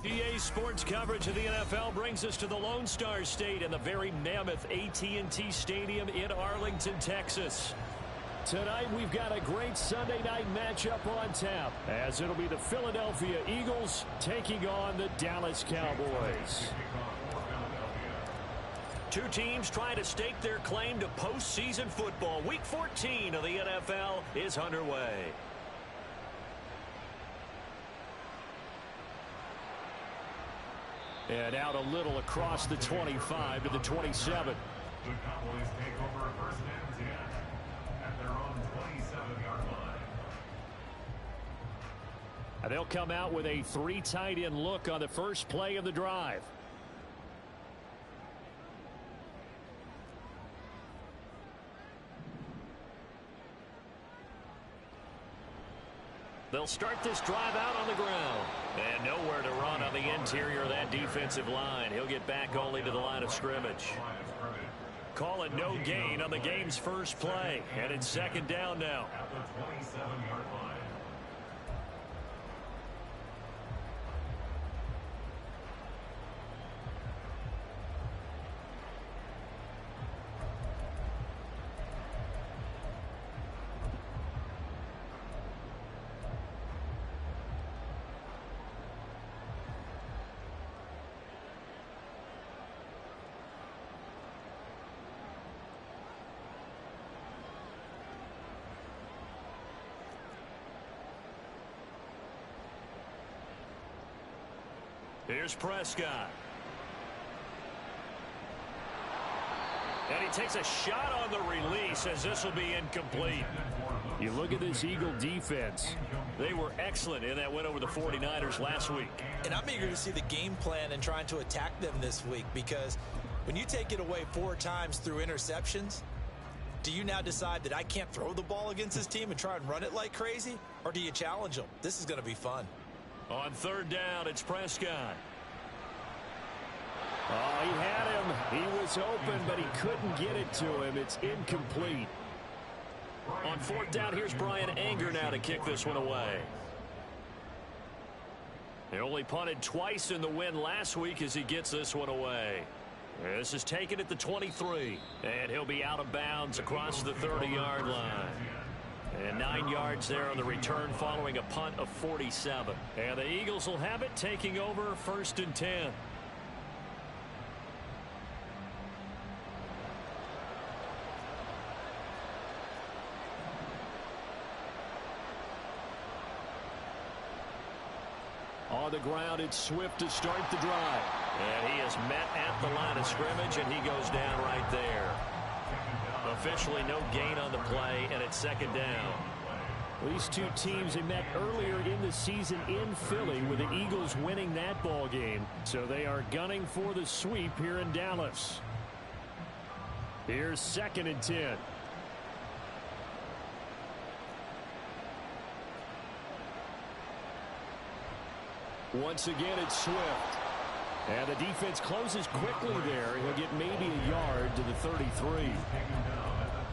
EA Sports coverage of the NFL brings us to the Lone Star State and the very mammoth AT&T Stadium in Arlington, Texas. Tonight we've got a great Sunday night matchup on tap, as it'll be the Philadelphia Eagles taking on the Dallas Cowboys. Two teams trying to stake their claim to postseason football. Week 14 of the NFL is underway. And out a little across the 25 to the 27. The Cowboys take over first and 10 at their own 27-yard line. And they'll come out with a 3 tight end look on the first play of the drive. They'll start this drive out on the ground. And nowhere to run on the interior of that defensive line. He'll get back only to the line of scrimmage. Call it no gain on the game's first play. And it's second down now. At the 27-yard line. Here's Prescott. And he takes a shot on the release as this will be incomplete. You look at this Eagle defense. They were excellent in that win over the 49ers last week. And I'm eager to see the game plan and trying to attack them this week, because when you take it away 4 times through interceptions, do you now decide that I can't throw the ball against this team and try and run it like crazy? Or do you challenge them? This is going to be fun. On third down, it's Prescott. Oh, he had him. He was open, but he couldn't get it to him. It's incomplete. On fourth down, here's Brian Anger now to kick this one away. He only punted twice in the win last week as he gets this one away. This is taken at the 23, and he'll be out of bounds across the 30-yard line. And 9 yards there on the return following a punt of 47. And the Eagles will have it, taking over first and 10. On the ground, it's Swift to start the drive. And he is met at the line of scrimmage, and he goes down right there. Officially no gain on the play, and it's second down. These two teams had met earlier in the season in Philly, with the Eagles winning that ball game. So they are gunning for the sweep here in Dallas. Here's second and 10. Once again, it's Swift. And the defense closes quickly there. He'll get maybe a yard to the 33.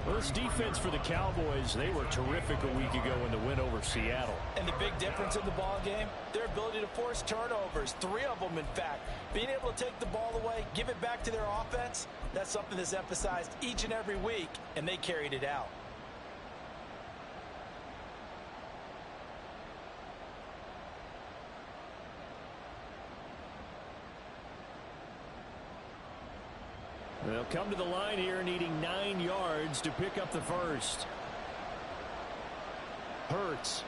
Well, this defense for the Cowboys, they were terrific a week ago in the win over Seattle. And the big difference in the ball game, their ability to force turnovers, 3 of them in fact. Being able to take the ball away, give it back to their offense, that's something that's emphasized each and every week, and they carried it out. They'll come to the line here needing 9 yards to pick up the first. Hurts.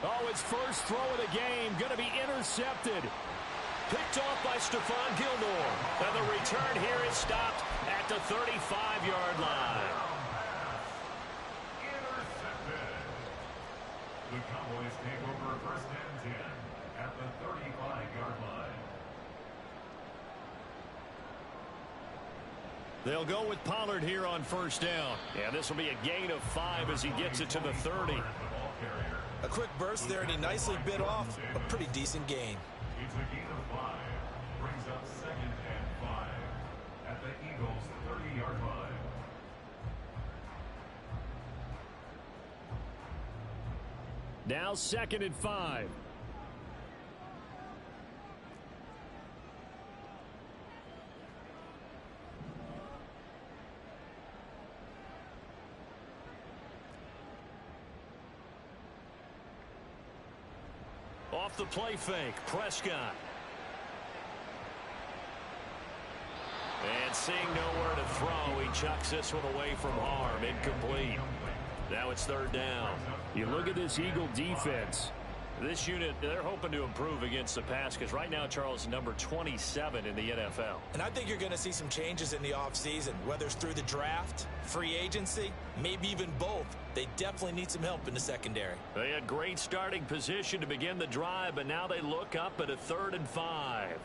Oh, his first throw of the game going to be intercepted. Picked off by Stephon Gilmore. And the return here is stopped at the 35-yard line. Intercepted. The Cowboys take over first and 10 at the 35-yard line. They'll go with Pollard here on first down. And this will be a gain of 5 as he gets it to the 30. A quick burst there, and he nicely bit off a pretty decent gain. It's a gain of 5. Brings up second and 5 at the Eagles' 30-yard line. Now 2nd and 5. Off the play fake, Prescott. And seeing nowhere to throw, he chucks this one away from harm. Incomplete. Now it's 3rd down. You look at this Eagle defense. This unit, they're hoping to improve against the pass because right now, Charles, number 27 in the NFL. And I think you're going to see some changes in the offseason, whether it's through the draft, free agency, maybe even both. They definitely need some help in the secondary. They had great starting position to begin the drive, but now they look up at a 3rd and 5.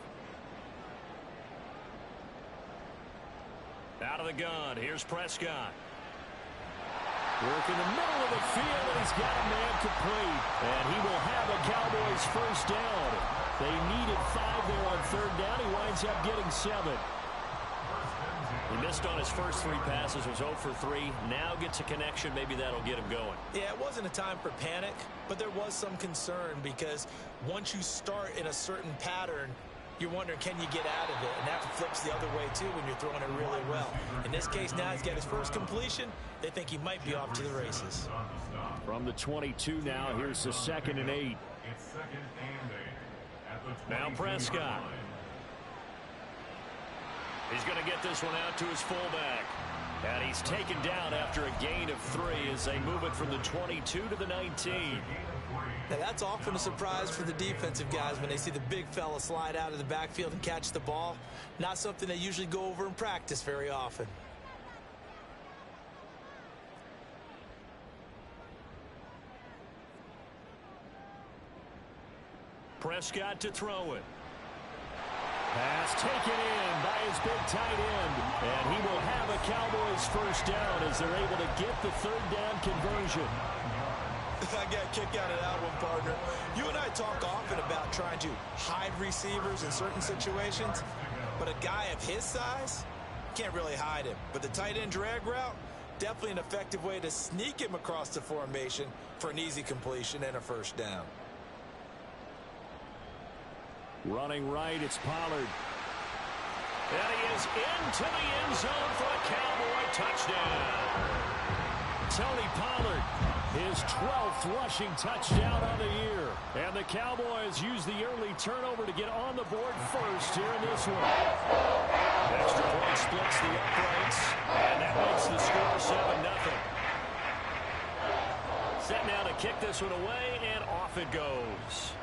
Out of the gun, here's Prescott. Work in the middle of the field, and he's got a man complete. And he will have a Cowboys 1st down. They needed 5 there on 3rd down. He winds up getting 7. He missed on his first 3 passes, was 0 for 3. Now gets a connection. Maybe that'll get him going. Yeah, it wasn't a time for panic, but there was some concern because once you start in a certain pattern, you're wondering, can you get out of it? And that flips the other way, too, when you're throwing it really well. In this case, now he's got his first completion. They think he might be off to the races. From the 22 now, here's the 2nd and 8. It's 2nd and 8. Now Prescott. He's going to get this one out to his fullback. And he's taken down after a gain of 3 as they move it from the 22 to the 19. Now, that's often a surprise for the defensive guys when they see the big fella slide out of the backfield and catch the ball. Not something they usually go over in practice very often. Prescott to throw it. Pass taken in by his big tight end. And he will have a Cowboys 1st down as they're able to get the 3rd down conversion. I got a kick out of that one, partner. You and I talk often about trying to hide receivers in certain situations, but a guy of his size can't really hide him. But the tight end drag route, definitely an effective way to sneak him across the formation for an easy completion and a 1st down. Running right, it's Pollard. And he is into the end zone for a Cowboy touchdown. Tony Pollard, his 12th rushing touchdown on the year. And the Cowboys use the early turnover to get on the board first here in this one. Extra point splits the uprights, and that makes the score 7-0. Set now to kick this one away, and off it goes.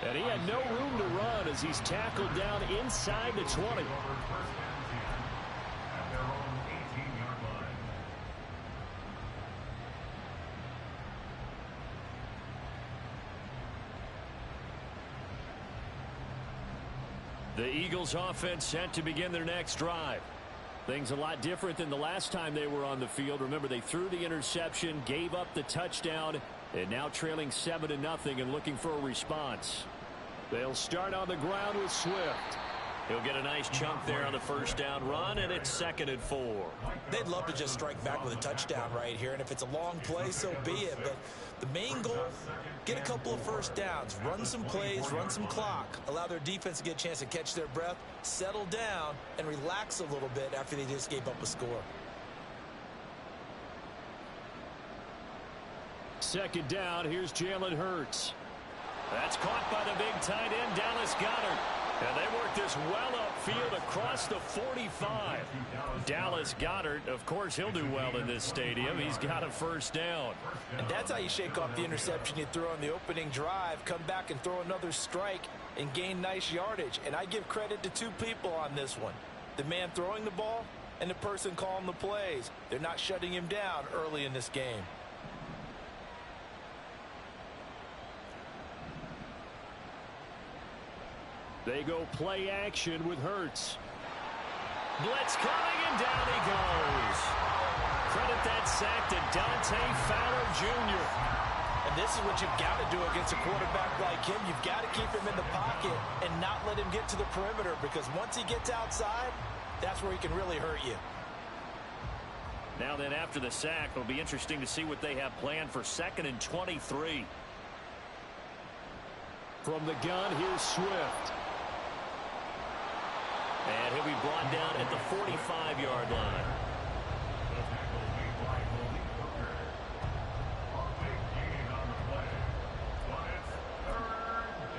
And he had no room to run as he's tackled down inside the 20. The Eagles offense set to begin their next drive. Things a lot different than the last time they were on the field. Remember, they threw the interception, gave up the touchdown, and now trailing 7-0 and looking for a response. They'll start on the ground with Swift. He'll get a nice chunk there on the 1st down run, and it's 2nd and 4. They'd love to just strike back with a touchdown right here, and if it's a long play, so be it. But the main goal, get a couple of 1st downs, run some plays, run some clock, allow their defense to get a chance to catch their breath, settle down, and relax a little bit after they just gave up a score. 2nd down, here's Jalen Hurts. That's caught by the big tight end, Dallas Goedert. And they work this well upfield across the 45. Dallas Goedert, of course, he'll do well in this stadium. He's got a 1st down. And that's how you shake off the interception you throw on the opening drive, come back and throw another strike and gain nice yardage. And I give credit to 2 people on this one. The man throwing the ball and the person calling the plays. They're not shutting him down early in this game. They go play action with Hurts. Blitz coming, and down he goes. Credit that sack to Dante Fowler Jr. And this is what you've got to do against a quarterback like him. You've got to keep him in the pocket and not let him get to the perimeter, because once he gets outside, that's where he can really hurt you. Now then, after the sack, it'll be interesting to see what they have planned for 2nd and 23. From the gun, here's Swift. And he'll be brought down at the 45-yard line. The tackle made by Malik Hooker. A big gain on the play. But it's 3rd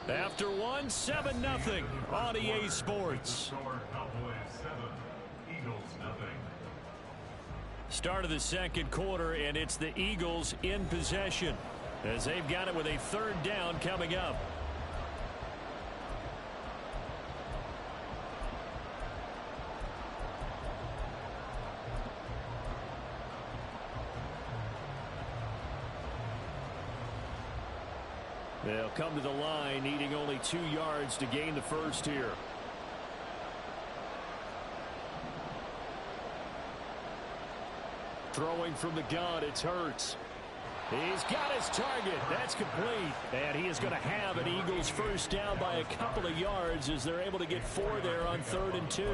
down. After one, 7-0 on EA Sports. Score Cowboys 7, Eagles nothing. Start of the second quarter, and it's the Eagles in possession as they've got it with a 3rd down coming up. They'll come to the line needing only 2 yards to gain the first here. Throwing from the gun, it's Hurts. He's got his target. That's complete. And he is going to have an Eagles first down by a couple of yards as they're able to get 4 there on 3rd and 2.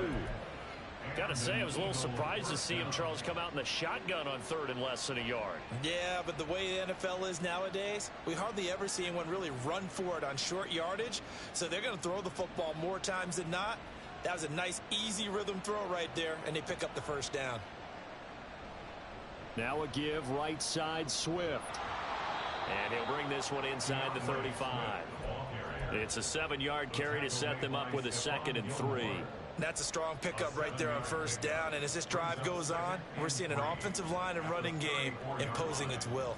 Got to say, I was a little surprised to see him, Charles, come out in the shotgun on 3rd and less than a yard. Yeah, but the way the NFL is nowadays, we hardly ever see anyone really run for it on short yardage. So they're going to throw the football more times than not. That was a nice, easy rhythm throw right there, and they pick up the first down. Now a give right side Swift. And he'll bring this one inside the 35. It's a 7-yard carry to set them up with a 2nd and 3. That's a strong pickup right there on first down. And as this drive goes on, we're seeing an offensive line and running game imposing its will.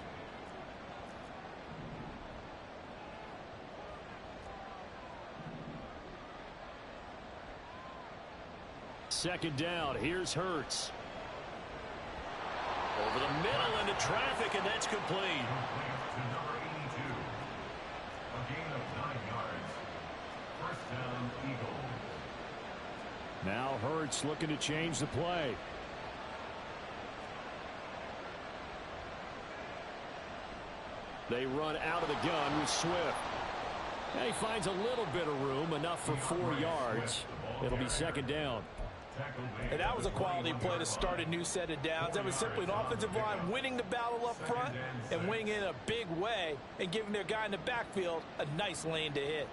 Second down, here's Hurts. Over the middle into traffic, and that's complete. To number 82. A gain of 9 yards. First down, Eagles. Now Hurts looking to change the play. They run out of the gun with Swift. And he finds a little bit of room, enough for 4 yards. It'll be 2nd down. And that was a quality play to start a new set of downs. That was simply an offensive line winning the battle up front and winning in a big way and giving their guy in the backfield a nice lane to hit.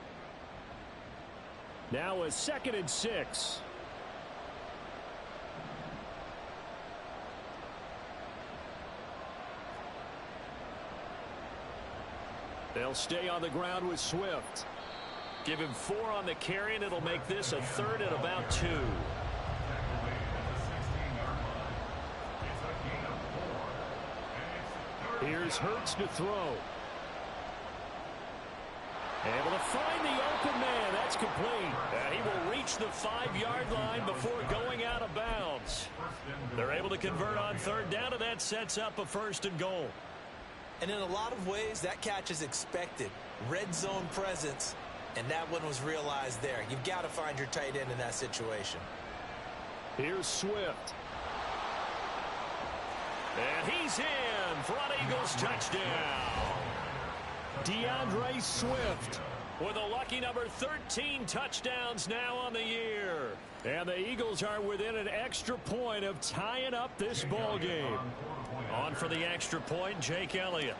Now a 2nd and 6. They'll stay on the ground with Swift. Give him 4 on the carry, and it'll make this a 3rd and about 2. Here's Hurts to throw. Able to find the open man. That's complete. And he will reach the 5-yard line before going out of bounds. They're able to convert on 3rd down, and that sets up a 1st and goal. And in a lot of ways, that catch is expected. Red zone presence, and that one was realized there. You've got to find your tight end in that situation. Here's Swift. And he's in for an Eagles touchdown. DeAndre Swift with a lucky number 13 touchdowns now on the year. And the Eagles are within an extra point of tying up this ball game. On for the extra point, Jake Elliott.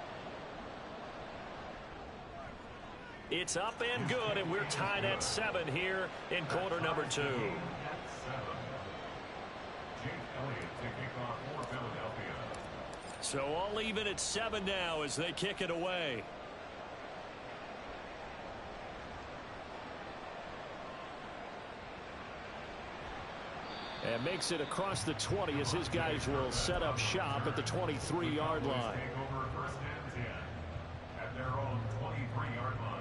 It's up and good, and we're tied at 7 here in quarter number 2. So all even at 7 now as they kick it away. And makes it across the 20 as his guys will set up shop at the 23-yard line. Take over first and 10 at their own 23-yard line.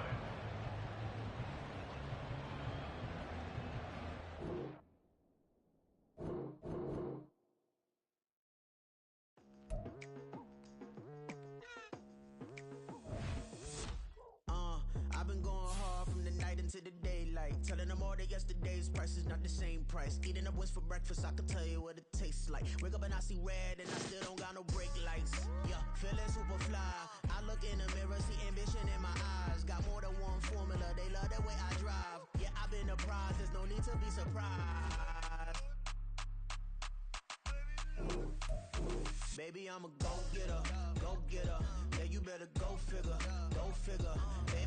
I've been going hard from the night into the daylight, telling them all that yesterday's price is not the same price. Eating up wings for breakfast, I can tell you what it tastes like. Wake up and I see red and I still don't got no brake lights. Yeah, feeling super fly. I look in the mirror, see ambition in my eyes. Got more than one formula, they love the way I drive. Yeah, I've been Maybe I'm a go-getter, go-getter. Yeah, you better go figure, go figure. They